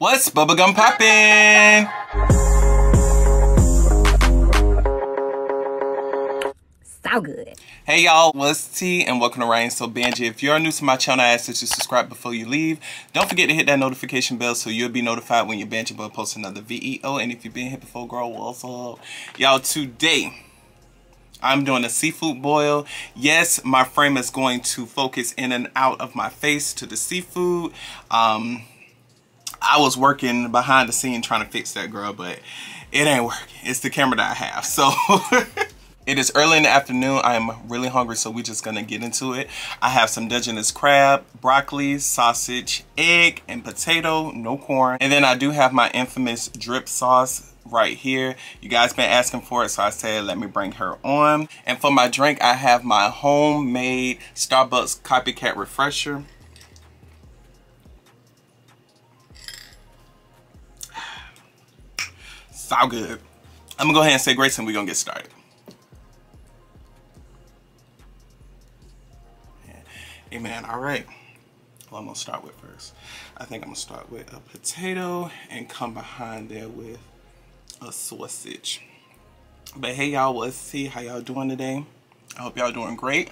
What's bubblegum poppin'? So good. Hey y'all, what's T and welcome to ryansobangee. If you're new to my channel, I ask that you subscribe before you leave. Don't forget to hit that notification bell so you'll be notified when your Bangee Bud posts another VEO. And if you've been here before, girl, what's up? Y'all, today I'm doing a seafood boil. Yes, my frame is going to focus in and out of my face to the seafood. I was working behind the scene trying to fix that, girl, but it ain't working. It's the camera that I have, so it is early in the afternoon. I am really hungry, so we're just gonna get into it. I have some Dungeness crab, broccoli, sausage, egg, and potato, no corn. And then I do have my infamous drip sauce right here. You guys been asking for it, so I said let me bring her on. And for my drink, I have my homemade Starbucks Copycat Refresher. So good. I'm gonna go ahead and say grace and we're gonna get started. Amen. All right. Well, I'm gonna start with first. I think I'm gonna start with a potato and come behind there with a sausage. But hey y'all, let's see how y'all doing today. I hope y'all doing great.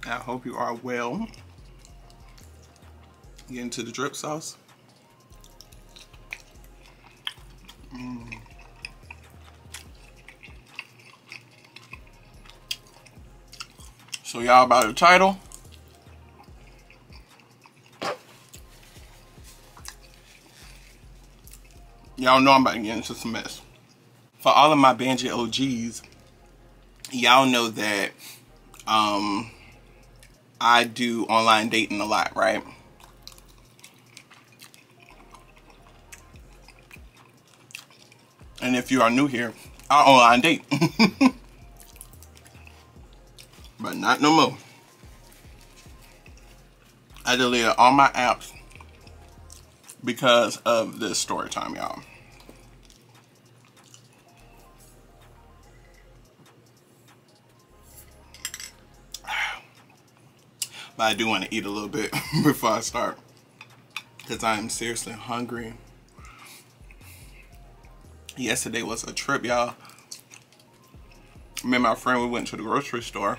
I hope you are well. Get into the drip sauce. So y'all about the title. Y'all know I'm about to get into some mess. For all of my Bangee OGs, y'all know that I do online dating a lot, right? And if you are new here, I online date. But not no more. I deleted all my apps because of this story time, y'all. But I do want to eat a little bit before I start, because I am seriously hungry. Yesterday was a trip, y'all. Me and my friend, we went to the grocery store.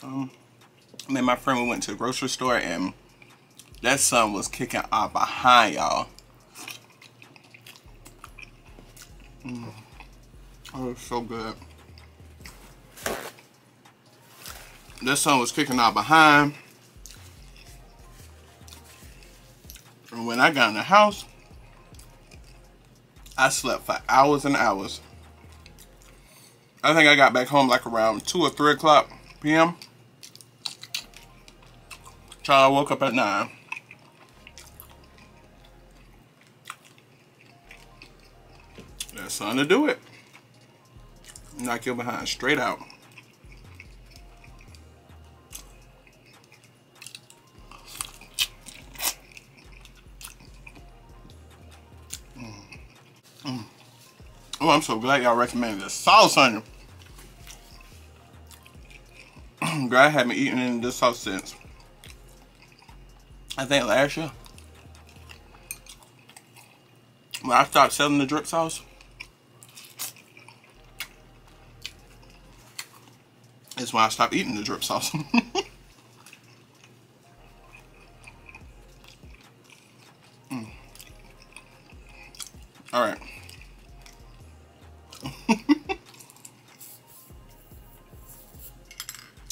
Me and my friend, we went to the grocery store, and that sun was kicking out behind, y'all. Oh, it's so good. That sun was kicking out behind. And when I got in the house, I slept for hours and hours. I think I got back home like around 2 or 3 o'clock p.m. Child woke up at 9. That's something to do it. Knock your behind straight out. Oh, I'm so glad y'all recommended this sauce, honey. Girl, I haven't eaten in this sauce since I think last year. When I stopped selling the drip sauce, it's when I stopped eating the drip sauce. All right.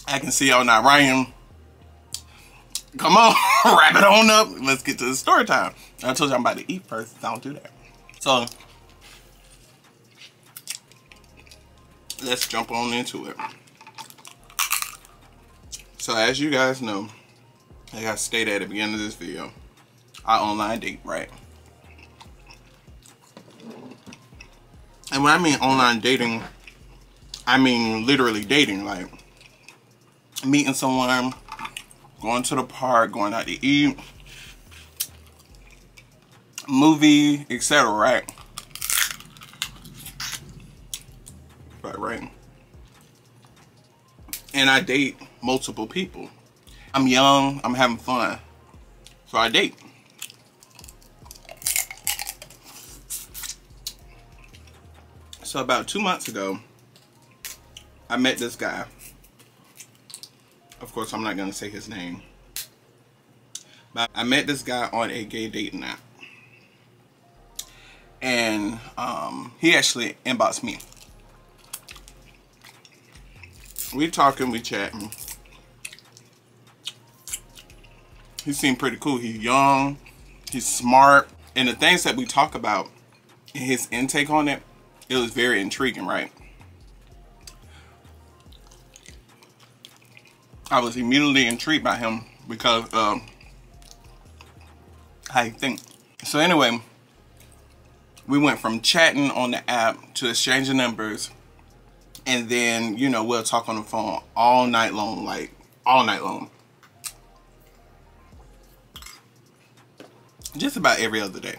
I can see y'all now, Ryan. Come on, wrap it on up. Let's get to the story time. I told you I'm about to eat first. I don't do that. So let's jump on into it. So as you guys know, like I stated at the beginning of this video, I online date, right? And when I mean online dating, I mean literally dating, like meeting someone, going to the park, going out to eat, movie, etc., right? Right. And I date multiple people. I'm young, I'm having fun. So I date. So about 2 months ago, I met this guy. Of course, I'm not gonna say his name. But I met this guy on a gay dating app. And he actually inboxed me. We talking, we chatting. He seemed pretty cool. He's young, he's smart. And the things that we talk about, his intake on it, it was very intriguing, right? I was immediately intrigued by him because of how he think. So anyway, we went from chatting on the app to exchanging numbers, and then, you know, we'll talk on the phone all night long, like all night long. Just about every other day.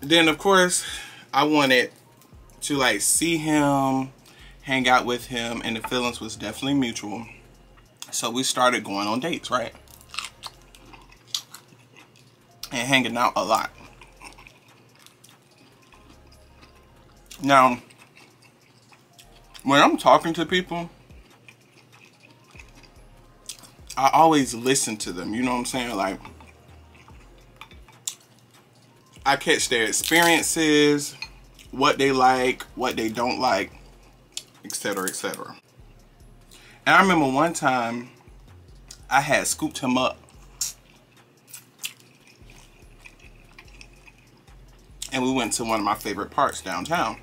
Then of course, I wanted to like see him, hang out with him, and the feelings was definitely mutual. So we started going on dates, right? And hanging out a lot. Now, when I'm talking to people, I always listen to them, you know what I'm saying? Like, I catch their experiences, what they like, what they don't like, etc., etc. And I remember one time I had scooped him up and we went to one of my favorite parks downtown.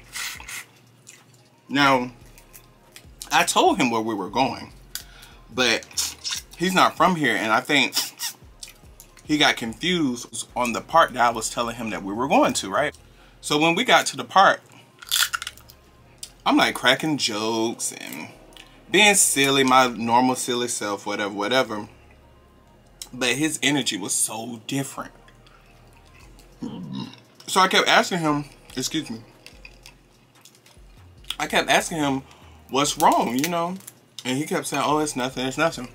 Now, I told him where we were going, but he's not from here, and I think he got confused on the park that I was telling him that we were going to, right? So when we got to the park, I'm like cracking jokes and being silly, my normal silly self, whatever, whatever. But his energy was so different. So I kept asking him, excuse me. I kept asking him, what's wrong, you know? And he kept saying, oh, it's nothing, it's nothing.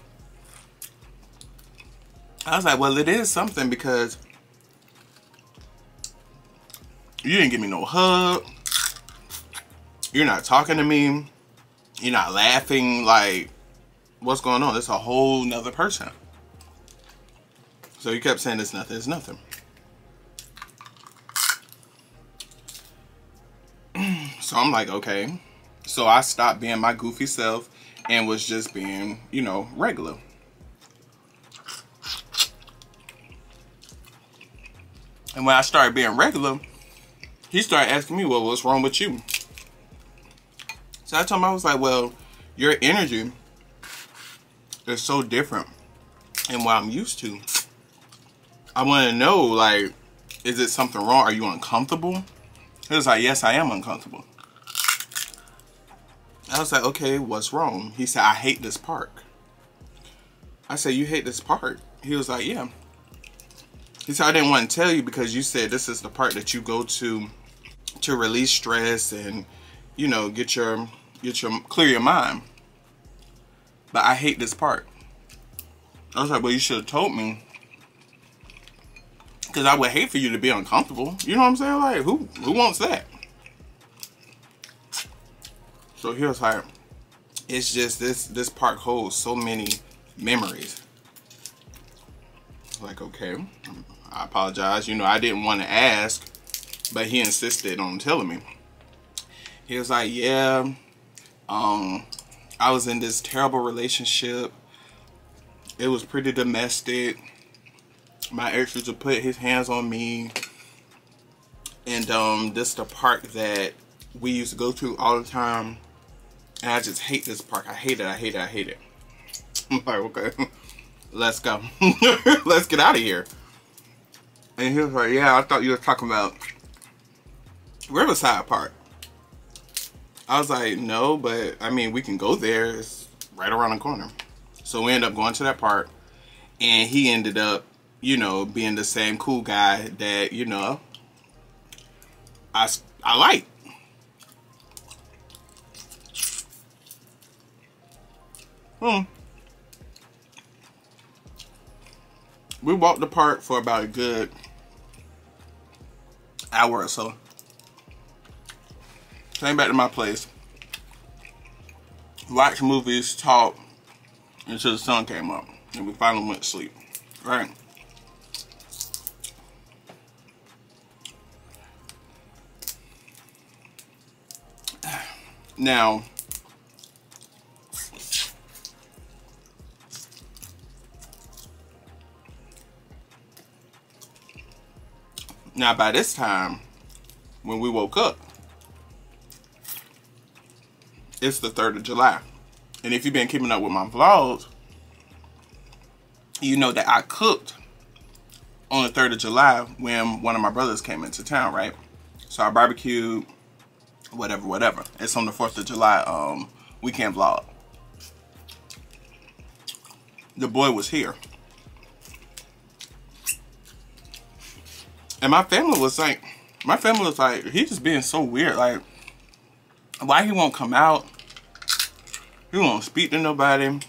I was like, well, it is something because you didn't give me no hug. You're not talking to me. You're not laughing. Like, what's going on? It's a whole nother person. So he kept saying it's nothing, it's nothing. So I'm like, okay. So I stopped being my goofy self and was just being, you know, regular. And when I started being regular, he started asking me, well, what's wrong with you? So I told him, I was like, well, your energy is so different than what I'm used to. I want to know, like, is it something wrong? Are you uncomfortable? He was like, yes, I am uncomfortable. I was like, okay, what's wrong? He said, I hate this park. I said, you hate this park? He was like, yeah. He said, I didn't want to tell you because you said this is the part that you go to release stress and, you know, clear your mind. But I hate this part. I was like, well, you should have told me. Because I would hate for you to be uncomfortable. You know what I'm saying? Like, who wants that? So he was like, it's just this park holds so many memories. Like, okay, I apologize. You know, I didn't want to ask, but he insisted on telling me. He was like, yeah, I was in this terrible relationship. It was pretty domestic. My ex used to put his hands on me. And this is the park that we used to go to all the time. And I just hate this park. I hate it, I hate it, I hate it. I'm like, okay, let's go. Let's get out of here. And he was like, yeah, I thought you were talking about Riverside Park. I was like, no, but I mean, we can go there. It's right around the corner. So we ended up going to that park. And he ended up, you know, being the same cool guy that, you know, I like. We walked the park for about a good hour or so. Came back to my place. Watched movies, talked until the sun came up. And we finally went to sleep. Right? Now, by this time, when we woke up, it's the 3rd of July. And if you've been keeping up with my vlogs, you know that I cooked on the 3rd of July when one of my brothers came into town, right? So I barbecued, whatever. It's on the 4th of July weekend vlog. The boy was here. And my family was like, he's just being so weird. Like, why he won't come out? He won't speak to nobody.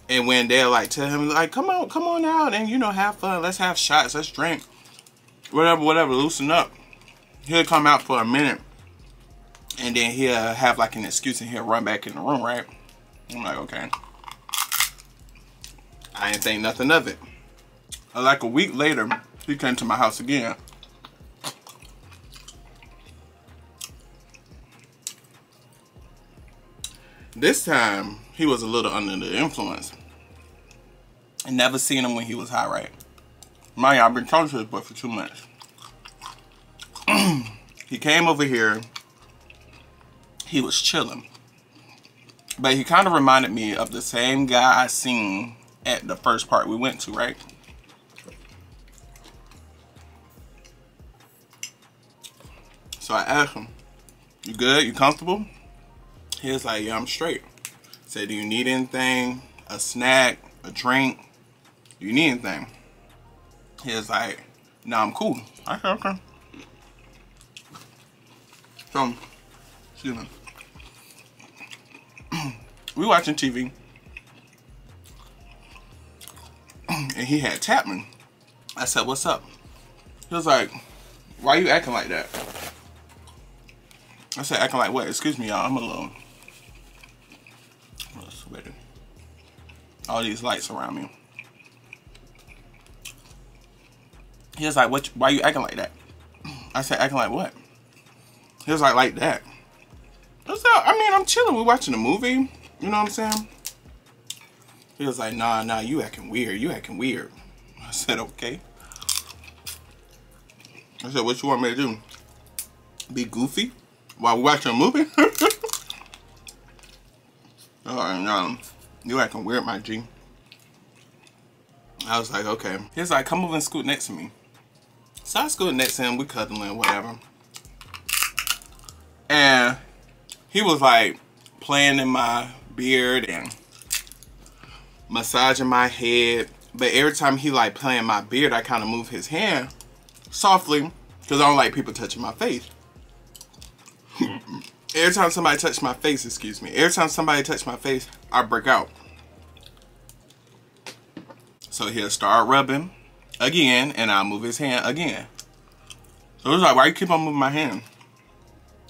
And when they'll like tell him, like, come on out and, you know, have fun. Let's have shots. Let's drink. Whatever, loosen up. He'll come out for a minute. And then he'll have like an excuse and he'll run back in the room, right? I'm like, okay. I didn't think nothing of it. Like a week later, he came to my house again. This time, he was a little under the influence. I never seen him when he was high, right? Mind you, I've been talking to this boy for 2 months. He came over here. He was chilling. But he kind of reminded me of the same guy I seen at the first part we went to, right? So I asked him, you good? You comfortable? He was like, yeah, I'm straight. I said, do you need anything? A snack? A drink? Do you need anything? He was like, no, I'm cool. I said, okay. So, excuse me. We watching TV. And he had tapped me. I said, what's up? He was like, why you acting like that? I said, acting like what? Excuse me, y'all. I'm a little sweaty. All these lights around me. He was like, why you acting like that? I said, acting like what? He was like that. I said, I mean, I'm chilling. We're watching a movie. You know what I'm saying? He was like, nah, you acting weird. You acting weird. I said, okay. I said, what you want me to do? Be goofy while we're watching a movie? Alright, no. You acting weird, my G. I was like, okay. He was like, come over and scoot next to me. So I scooted next to him. We cuddling, whatever. And he was like playing in my beard and massaging my head. But every time he like playing my beard, I kind of move his hand softly because I don't like people touching my face. Every time somebody touched my face, excuse me. Every time somebody touched my face, I break out. So he'll start rubbing again, and I'll move his hand again. So it was like, why you keep on moving my hand?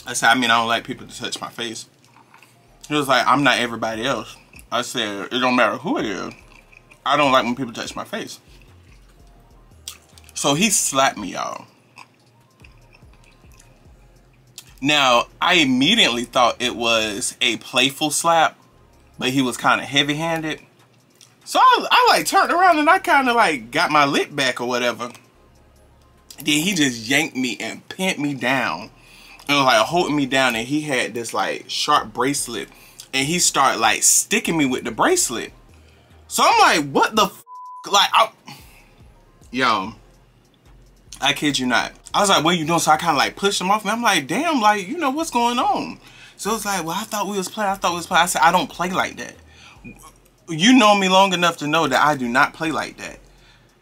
I said, I mean, I don't like people to touch my face. He was like, I'm not everybody else. I said, it don't matter who it is. I don't like when people touch my face. So he slapped me, y'all. Now, I immediately thought it was a playful slap, but he was kind of heavy-handed. So I like turned around and I kind of like got my lip back or whatever. Then he just yanked me and pinned me down. And was like holding me down, and he had this like sharp bracelet. And he started like sticking me with the bracelet. So I'm like, what the f? Like, yo, I kid you not. I was like, what are you doing? So I kind of like pushed him off me. I'm like, damn, like, you know, what's going on? So it's like, well, I thought we was playing. I said, I don't play like that. You know me long enough to know that I do not play like that.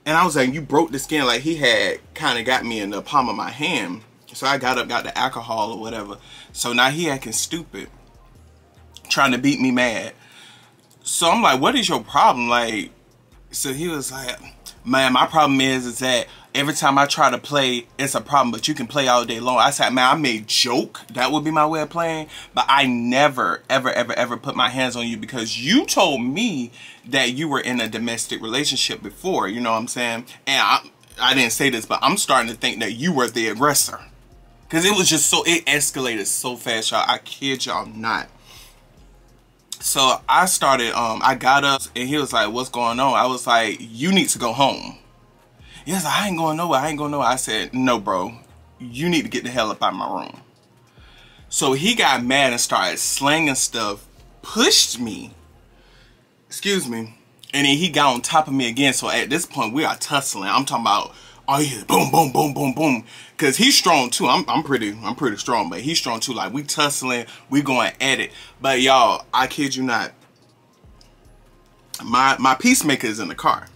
And I was like, you broke the skin. Like, he had kind of got me in the palm of my hand. So I got up, got the alcohol or whatever. So now he acting stupid, trying to beat me mad. So I'm like, what is your problem? Like, so he was like, man, my problem is that every time I try to play, it's a problem, but you can play all day long. I said, man, I may joke. That would be my way of playing. But I never, ever, ever, ever put my hands on you because you told me that you were in a domestic relationship before. You know what I'm saying? And I didn't say this, but I'm starting to think that you were the aggressor. Because it was just so, it escalated so fast, y'all. I kid y'all not. So I started, I got up and he was like, what's going on? I was like, you need to go home. He was like, I ain't going nowhere. I ain't going nowhere. I said, no, bro, you need to get the hell up out of my room. So he got mad and started slanging stuff, pushed me, excuse me, and then he got on top of me again. So at this point, we are tussling. I'm talking about, oh yeah, boom, boom, boom, boom, boom. Cause he's strong too. I'm pretty strong, but he's strong too. Like we tussling, we going at it. But y'all, I kid you not, my peacemaker is in the car.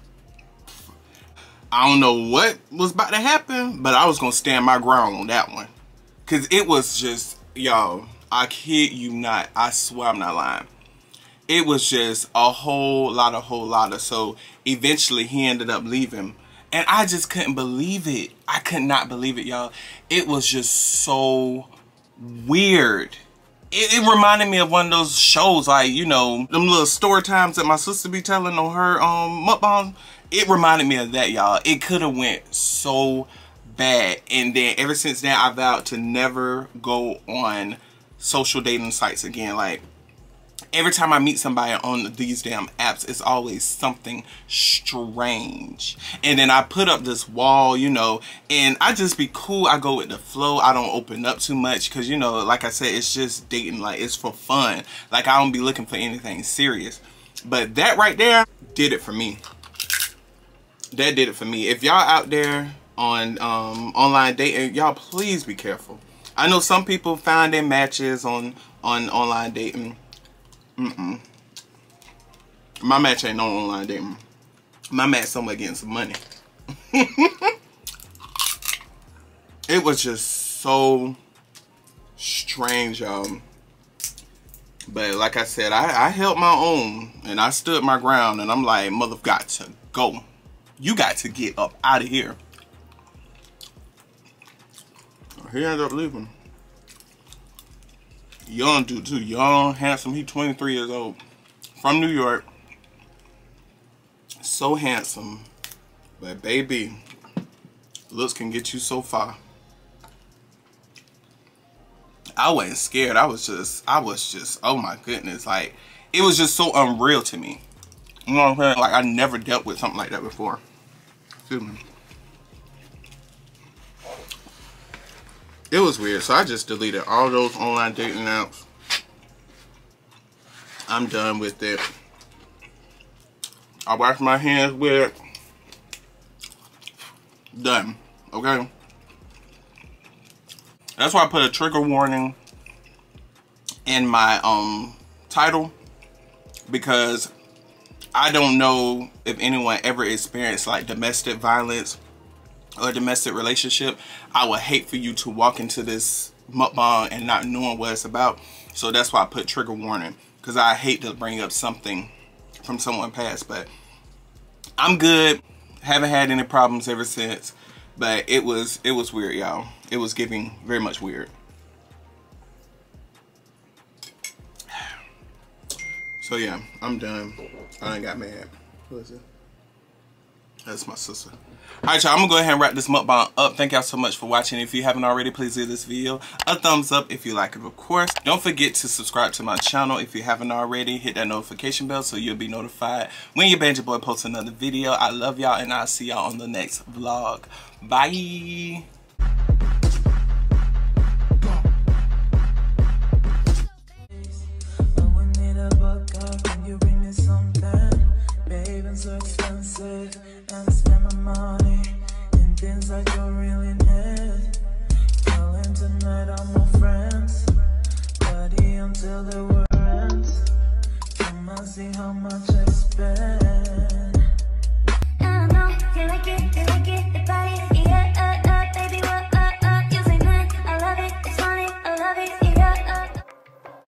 I don't know what was about to happen, but I was gonna stand my ground on that one. Cause it was just, y'all, I kid you not, I swear I'm not lying. It was just a whole lot of, so eventually he ended up leaving. And I just couldn't believe it. I could not believe it, y'all. It was just so weird. It reminded me of one of those shows, like, you know, them little story times that my sister be telling on her Mukbang. It reminded me of that, y'all. It could have went so bad. And then ever since then, I vowed to never go on social dating sites again. Like, every time I meet somebody on these damn apps, it's always something strange. And then I put up this wall, you know, and I just be cool. I go with the flow. I don't open up too much because, you know, like I said, it's just dating. Like, it's for fun. Like, I don't be looking for anything serious. But that right there did it for me. That did it for me. If y'all out there on online dating, y'all please be careful. I know some people find their matches on online dating. My match ain't no online dating. My match somewhere getting some money. It was just so strange, y'all. But like I said, I held my own and I stood my ground, and I'm like, mother got to go. You got to get up out of here. He ended up leaving. Young dude too, young, handsome. He 23 years old, from New York. So handsome, but baby, looks can get you so far. I wasn't scared. I was just, oh my goodness, like it was just so unreal to me. You know what I'm saying? Like I never dealt with something like that before. Excuse me. It was weird, so I just deleted all those online dating apps. I'm done with it. I wash my hands with it. Done. Okay? That's why I put a trigger warning in my title, because I don't know if anyone ever experienced like domestic violence or domestic relationship. I would hate for you to walk into this mukbang and not knowing what it's about. So that's why I put trigger warning, because I hate to bring up something from someone past. But I'm good. Haven't had any problems ever since. But it was weird, y'all. It was giving very much weird. So yeah, I'm done. I done got mad. Who is it? That's my sister. Alright, y'all, I'm gonna go ahead and wrap this mukbang up. Thank y'all so much for watching. If you haven't already, please give this video a thumbs up if you like it, of course. Don't forget to subscribe to my channel if you haven't already. Hit that notification bell so you'll be notified when your Banjee boy posts another video. I love y'all, and I'll see y'all on the next vlog. Bye. So expensive, and spend my money in things I don't really need. Calling tonight, I'm my friends, party until the world ends. Come and see how much I spend.